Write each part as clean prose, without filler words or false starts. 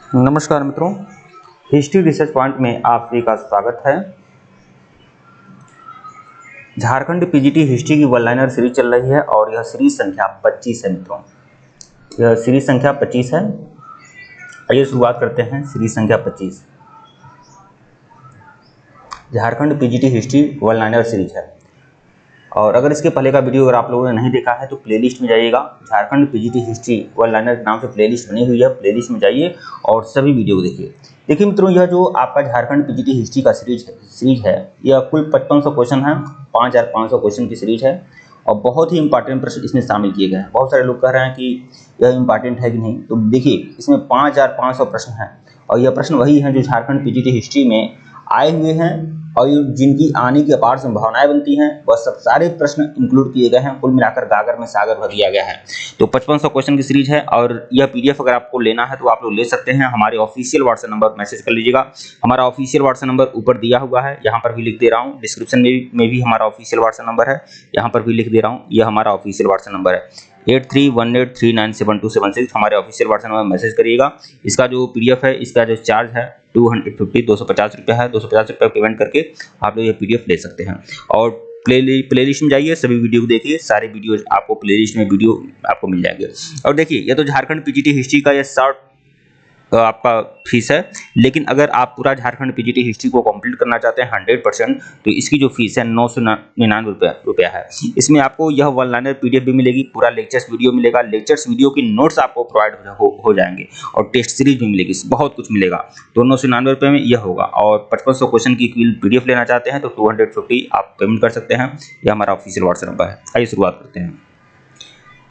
नमस्कार मित्रों, history research point में आप सभी का स्वागत है। झारखंड पीजीटी हिस्ट्री की वन लाइनर सीरीज चल रही है और यह सीरीज संख्या 25 है मित्रों। यह सीरीज संख्या 25 है। आइए शुरुआत करते हैं। सीरीज संख्या 25 Jharkhand PGT history one liner series है। और अगर इसके पहले का वीडियो अगर आप लोगों ने नहीं देखा है तो प्लेलिस्ट में जाइएगा। Jharkhand PGT history one liner के नाम से प्लेलिस्ट बनी हुई है, प्लेलिस्ट में जाइए और सभी वीडियो देखिए। देखिए मित्रों, यह जो आपका झारखंड पीजीटी हिस्ट्री का सीरीज है यह कुल 5500 क्वेश्चन है, 5500 क्वेश्चन की सीरीज है और बहुत ही इंपॉर्टेंट प्रश्न इसमें शामिल किए गए हैं। बहुत सारे लोग कह रहे हैं कि यह इंपॉर्टेंट है कि नहीं, तो देखिए इसमें 5500 प्रश्न हैं और यह प्रश्न वही हैं जो झारखंड पीजीटी हिस्ट्री में आए हुए हैं और जिनकी आने की अपार संभावनाएं बनती हैं, वह सब सारे प्रश्न इंक्लूड किए गए हैं। कुल मिलाकर गागर में सागर भर दिया गया है। तो 5500 क्वेश्चन की सीरीज है और यह पीडीएफ अगर आपको लेना है तो आप लोग ले सकते हैं। हमारे ऑफिशियल व्हाट्सएप नंबर मैसेज कर लीजिएगा। हमारा ऑफिशियल व्हाट्सएप नंबर ऊपर दिया हुआ है, यहाँ पर भी लिख दे रहा हूँ। डिस्क्रिप्शन में भी हमारा ऑफिशियल व्हाट्सएप नंबर है, यहाँ पर भी लिख दे रहा हूँ। यह हमारा ऑफिशियल व्हाट्सएप नंबर है 8318397276। हमारे ऑफिशियल व्हाट्सएप नंबर मैसेज करिएगा। इसका जो पीडीएफ है, इसका जो चार्ज है 250 रुपये है। 250 रुपये पेमेंट करके आप लोग ये पीडीएफ ले सकते हैं। और प्लेलिस्ट में जाइए, सभी वीडियो को देखिए। सारे वीडियो आपको प्लेलिस्ट में वीडियो आपको मिल जाएंगे। और देखिए, ये तो झारखंड पीजीटी हिस्ट्री का ये शॉर्ट आपका फीस है, लेकिन अगर आप पूरा झारखंड पीजीटी हिस्ट्री को कंप्लीट करना चाहते हैं 100%, तो इसकी जो फीस है 999 रुपया है। इसमें आपको यह वन लाइनर पीडीएफ भी मिलेगी, पूरा लेक्चर्स वीडियो मिलेगा, लेक्चर्स वीडियो की नोट्स आपको प्रोवाइड हो जाएंगे और टेस्ट सीरीज भी मिलेगी, बहुत कुछ मिलेगा। तो 999 रुपये में यह होगा। और 5500 क्वेश्चन की पीडीएफ लेना चाहते हैं तो 250 आप पेमेंट कर सकते हैं। यह हमारा ऑफिशियल व्हाट्सएप नंबर है। आइए शुरुआत करते हैं।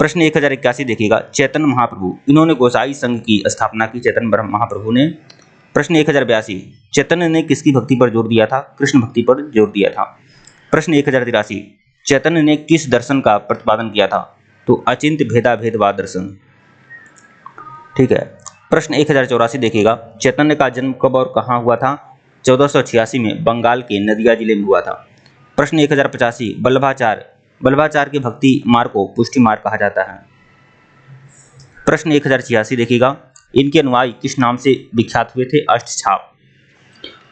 प्रश्न 1081 देखिएगा। चैतन्य महाप्रभु, इन्होंने गोसाई संघ की स्थापना की, चैतन्य महाप्रभु ने। प्रश्न 1082, चैतन्य ने किसकी भक्ति पर जोर दिया था? कृष्ण भक्ति पर जोर दिया था। प्रश्न 1083, चैतन्य ने किस दर्शन का प्रतिपादन किया था? तो अचिंत्य भेदाभेदवाद दर्शन। ठीक है। प्रश्न 1084 देखिएगा। चैतन्य का जन्म कब और कहाँ हुआ था? 1486 में बंगाल के नदिया जिले में हुआ था। प्रश्न 1085, वल्लभाचार्य के भक्ति मार्ग को पुष्टि मार्ग कहा जाता है। प्रश्न 1086 देखिएगा। इनके अनुयायी किस नाम से विख्यात हुए थे? अष्टछाप।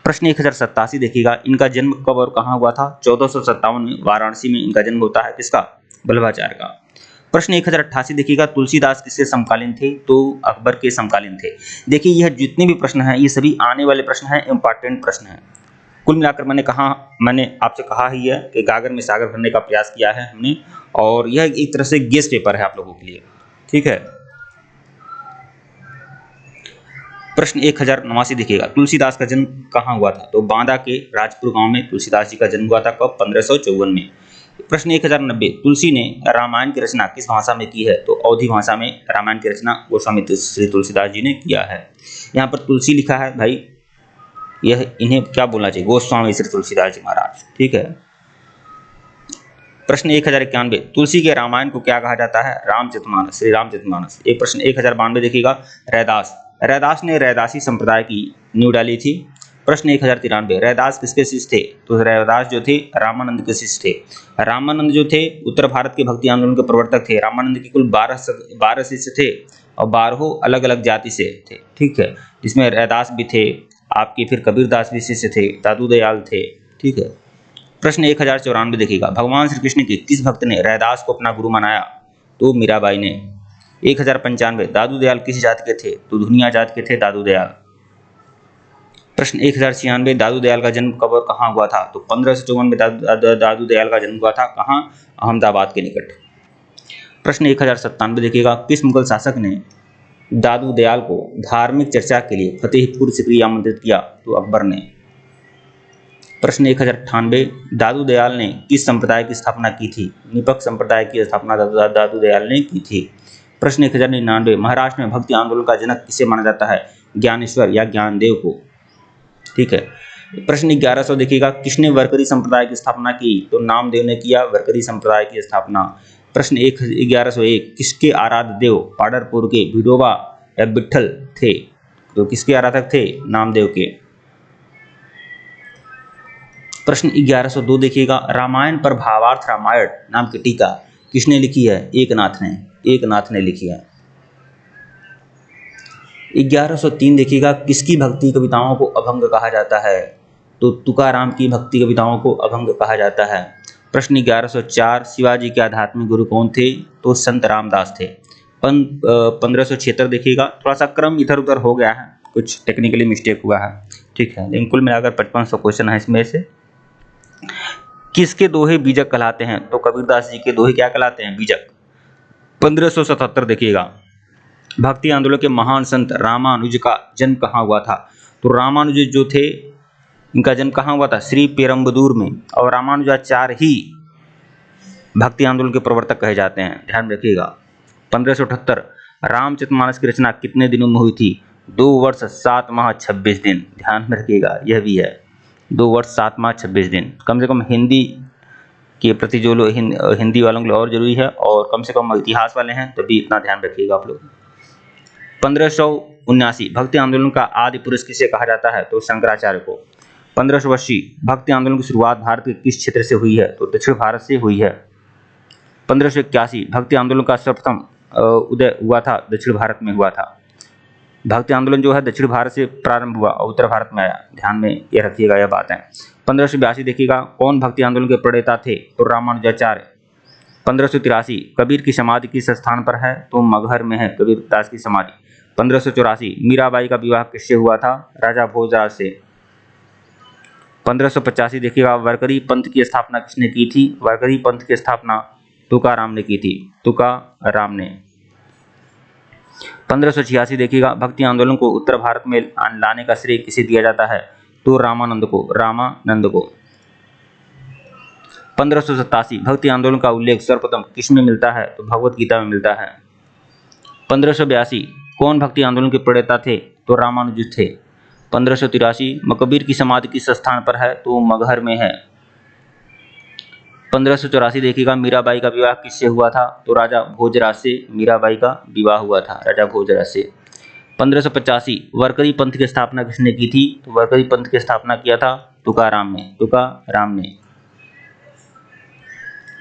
प्रश्न 1087 देखिएगा। इनका जन्म कब और कहाँ हुआ था? 1457 में वाराणसी में इनका जन्म होता है। किसका? वल्लभाचार्य का। प्रश्न 1088 देखिएगा। तुलसीदास किससे समकालीन थे? तो अकबर के समकालीन थे। देखिए, यह जितने भी प्रश्न हैं ये सभी आने वाले प्रश्न हैं, इंपॉर्टेंट प्रश्न हैं। कुल मिलाकर मैंने आपसे कहा ही है कि गागर में सागर भरने का प्रयास किया है हमने, और यह एक तरह से गेस पेपर है आप लोगों के लिए। ठीक है। प्रश्न 1089 देखिएगा। तुलसीदास का जन्म कहाँ हुआ था? तो बांदा के राजपुर गांव में तुलसीदास जी का जन्म हुआ था। कब? 1554 में। प्रश्न 1090, तुलसी ने रामायण की रचना किस भाषा में की है? तो अवधी भाषा में रामायण की रचना गोस्वामी श्री तुलसीदास जी ने किया है। यहाँ पर तुलसी लिखा है भाई, यह इन्हें क्या बोलना चाहिए? गोस्वामी श्री तुलसीदास जी महाराज। ठीक है। प्रश्न 1091, तुलसी के रामायण को क्या कहा जाता है? रामचरितमानस, श्री रामचरितमानस। एक प्रश्न 1092 देखिएगा। रैदास ने रैदासी संप्रदाय की नींव डाली थी। प्रश्न 1093, रैदास किसके शिष्य थे? तो रैदास जो थे रामानंद के शिष्य थे। रामानंद जो थे उत्तर भारत के भक्ति आंदोलन के प्रवर्तक थे। रामानंद के कुल 12 शिष्य थे और 12 अलग अलग जाति से थे। ठीक है। जिसमें रैदास भी थे, आपके फिर कबीरदास भी शिष्य थे, दादू दयाल थे। ठीक है। प्रश्न 1094 देखिएगा। भगवान श्री कृष्ण के किस भक्त ने रैदास को अपना गुरु बनाया? तो मीराबाई ने। 1095, दादू दयाल किस जाति के थे? तो धुनिया जाति के थे दादू दयाल। प्रश्न 1096, दादू दयाल का जन्म कब और कहाँ हुआ था? तो 1554 में दादू दयाल का जन्म हुआ था। कहाँ? अहमदाबाद के निकट। प्रश्न 1097 देखिएगा। किस मुगल शासक ने दादू दयाल को धार्मिक चर्चा के लिए फतेहपुर सिकरी आमंत्रित किया? तो अकबर ने। प्रश्न 1098, दादू दयाल ने किस संप्रदाय की स्थापना की थी? निपक्ष संप्रदाय की स्थापना दादू दयाल ने की थी। प्रश्न 1099, महाराष्ट्र में भक्ति आंदोलन का जनक किसे माना जाता है? ज्ञानेश्वर या ज्ञानदेव को। ठीक है। प्रश्न 1100 देखिएगा। किसने वरकरी संप्रदाय की स्थापना की? तो नामदेव ने किया वरकरी संप्रदाय की स्थापना। प्रश्न 1101, किसके आराध्य देव पाडरपुर के विठोबा या विट्ठल थे? तो किसके आराधक थे? नामदेव के। प्रश्न 1102 देखिएगा। रामायण पर भावार्थ रामायण नाम की टीका किसने लिखी है? एकनाथ ने लिखी है। 1103 देखिएगा, किसकी भक्ति कविताओं को अभंग कहा जाता है? तो तुकाराम की भक्ति कविताओं को अभंग कहा जाता है। प्रश्न 1104, शिवाजी के आध्यात्मिक गुरु कौन थे? तो संत रामदास थे। 1576 देखिएगा, थोड़ा सा क्रम इधर उधर हो गया है, कुछ टेक्निकली मिस्टेक हुआ है, ठीक है, लेकिन कुल मिलाकर 5500 क्वेश्चन है इसमें से। किसके दोहे बीजक कहलाते हैं? तो कबीरदास जी के दोहे क्या कहलाते हैं? बीजक। 1577 देखिएगा, भक्ति आंदोलन के महान संत रामानुज का जन्म कहाँ हुआ था? तो रामानुज जो थे, इनका जन्म कहाँ हुआ था? श्री पेरम्बदूर में। और रामानुजाचार्य ही भक्ति आंदोलन के प्रवर्तक कहे जाते हैं, ध्यान रखिएगा। 1578, रामचरितमानस की रचना कितने दिनों में हुई थी? 2 वर्ष 7 माह 26 दिन, ध्यान में रखिएगा, यह भी है 2 वर्ष 7 माह 26 दिन। कम से कम हिंदी के प्रति जो लोग हिंदी वालों के लिए और जरूरी है, और कम से कम इतिहास वाले हैं तो भी इतना ध्यान रखिएगा आप लोग। 1579, भक्ति आंदोलन का आदि पुरुष किसे कहा जाता है? तो शंकराचार्य को। 1580, भक्ति आंदोलन की शुरुआत भारत के किस क्षेत्र से हुई है? तो दक्षिण भारत से हुई है। 1581, भक्ति आंदोलन का सर्वप्रथम उदय हुआ था दक्षिण भारत में हुआ था। भक्ति आंदोलन जो है दक्षिण भारत से प्रारंभ हुआ और उत्तर भारत में आया, ध्यान में ये रखिएगा, यह बात है। 1582 देखिएगा, कौन भक्ति आंदोलन के प्रणेता थे? तो रामानुजाचार्य। 1583, कबीर की समाधि किस स्थान पर है? तो मगहर में है कबीरदास की समाधि। 1584, मीराबाई का विवाह किससे हुआ था? राजा भोजराज से। 1585 देखिएगा, वारकरी पंथ की स्थापना किसने की थी? वारकरी पंथ की स्थापना तुकाराम ने की थी, तुकाराम ने। 1586 देखिएगा, भक्ति आंदोलन को उत्तर भारत में लाने का श्रेय किसे दिया जाता है? तो रामानंद को, रामानंद को। 1587, भक्ति आंदोलन का उल्लेख सर्वप्रथम किसमें मिलता है? तो भगवत गीता में मिलता है। 1582, कौन भक्ति आंदोलन के प्रणेता थे? तो रामानुज थे। 1583, कबीर की समाधि किस स्थान पर है? तो मगहर में है। 1584 देखिएगा, मीराबाई का विवाह किससे हुआ था? तो राजा भोजराज से मीराबाई का विवाह हुआ था, राजा भोजराज से। 1585, वारकरी पंथ की स्थापना किसने की थी? तो वारकरी पंथ की स्थापना किया था तुकाराम ने, तुकाराम ने।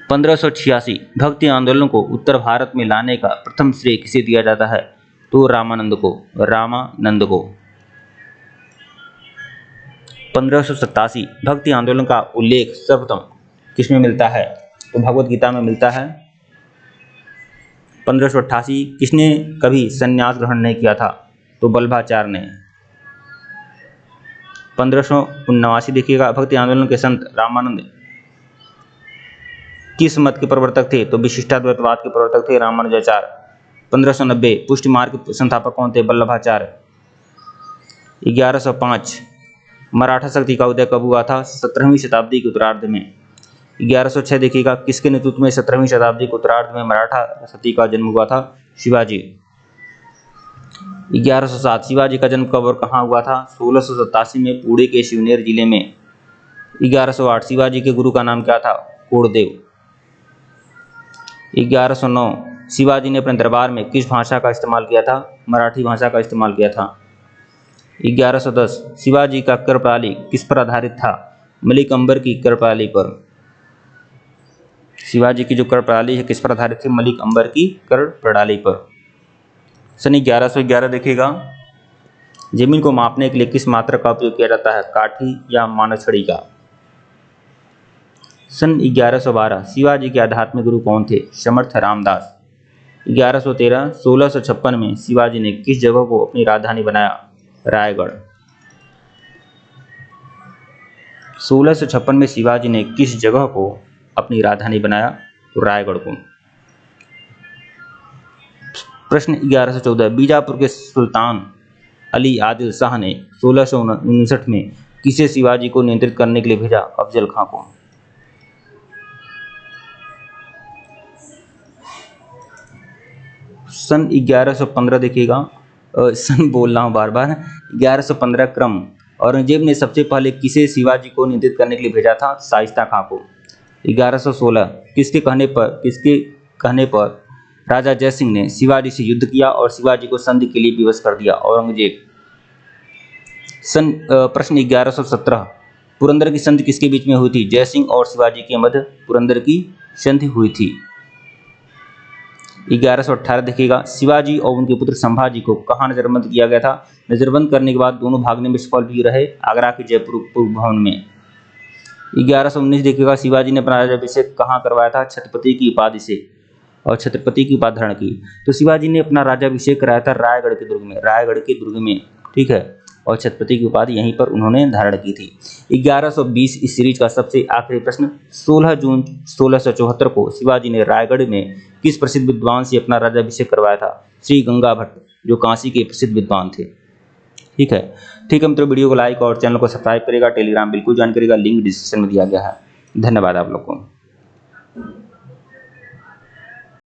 1586, भक्ति आंदोलन को उत्तर भारत में लाने का प्रथम श्रेय किसे दिया जाता है? तो रामानंद को, रामानंद को। 1587, भक्ति आंदोलन का उल्लेख सर्वप्रथम किसमें मिलता है? तो भगवत गीता में मिलता है। 1588, किसने कभी संन्यास ग्रहण नहीं किया था? तो वल्लभाचार्य ने। 1579 देखिएगा, भक्ति आंदोलन के संत रामानंद किस मत के प्रवर्तक थे? तो विशिष्टाद्वैतवाद के प्रवर्तक थे रामानुजाचार्य। 1590, पुष्टि मार्ग के संस्थापक कौन थे? वल्लभाचार्य। 1105, मराठा शक्ति का उदय कब हुआ था? 17वीं शताब्दी के उत्तरार्ध में। 1106 देखिएगा, किसके नेतृत्व में 17वीं शताब्दी के उत्तरार्ध में मराठा शक्ति का जन्म हुआ था? शिवाजी। 1107, शिवाजी का जन्म कब और कहाँ हुआ था? 1687 में पुणे के शिवनेर जिले में। 1108, शिवाजी के गुरु का नाम क्या था? कोड़देव। 1109, शिवाजी ने अपने दरबार में किस भाषा का इस्तेमाल किया था? मराठी भाषा का इस्तेमाल किया था। 1110, शिवाजी का कर प्रणाली किस पर आधारित था? मलिक अंबर की कर प्रणाली पर। शिवाजी की जो कर प्रणाली है किस पर आधारित थी? मलिक अंबर की कर प्रणाली पर। सन 1111 देखिएगा, जमीन को मापने के लिए किस मात्रक का उपयोग किया जाता है? काठी या मानव छड़ी का। सन 1112, शिवाजी के आध्यात्मिक गुरु कौन थे? समर्थ रामदास। 1113, 1656 में शिवाजी ने किस जगह को अपनी राजधानी बनाया? रायगढ़। 1656 में शिवाजी ने किस जगह को अपनी राजधानी बनाया? तो रायगढ़ को। प्रश्न 1114, बीजापुर के सुल्तान अली आदिल शाह ने 1659 में किसे शिवाजी को नियंत्रित करने के लिए भेजा? अफजल खां को। सन 1115 देखिएगा, सन बोल रहा हूँ बार बार, 1115 क्रम, औरंगजेब ने सबसे पहले किसे शिवाजी को नियंत्रित करने के लिए भेजा था? शाइस्ता खां को। 1116, किसके कहने पर राजा जयसिंह ने शिवाजी से युद्ध किया और शिवाजी को संधि के लिए विवश कर दिया? औरंगजेब। प्रश्न 1117, पुरंदर की संधि किसके बीच में हुई थी? जयसिंह और शिवाजी के मध्य पुरंदर की संधि हुई थी। 1118 देखिएगा, शिवाजी और उनके पुत्र संभाजी को कहाँ नजरबंद किया गया था? नजरबंद करने के बाद दोनों भागने में सफल भी रहे, आगरा के जयपुर पूर्व भवन में। 1119 देखिएगा, शिवाजी ने अपना राज्याभिषेक कहाँ करवाया था? छत्रपति की उपाधि से, और छत्रपति की उपाधि धारण की। तो शिवाजी ने अपना राज्याभिषेक कराया था रायगढ़ के दुर्ग में, रायगढ़ के दुर्ग में, ठीक है, और छत्रपति की उपाधि यहीं पर उन्होंने धारण की थी। 1120 इस सीरीज का सबसे आखिरी प्रश्न, 16 जून 1674 को शिवाजी ने रायगढ़ में किस प्रसिद्ध विद्वान से अपना राज्याभिषेक करवाया था? श्री गंगा भट्ट, जो काशी के प्रसिद्ध विद्वान थे। ठीक है मित्रों, वीडियो को लाइक और चैनल को सब्सक्राइब करेगा, टेलीग्राम बिल्कुल ज्वाइन करेगा, लिंक डिस्क्रिप्शन में दिया गया है। धन्यवाद आप लोग को।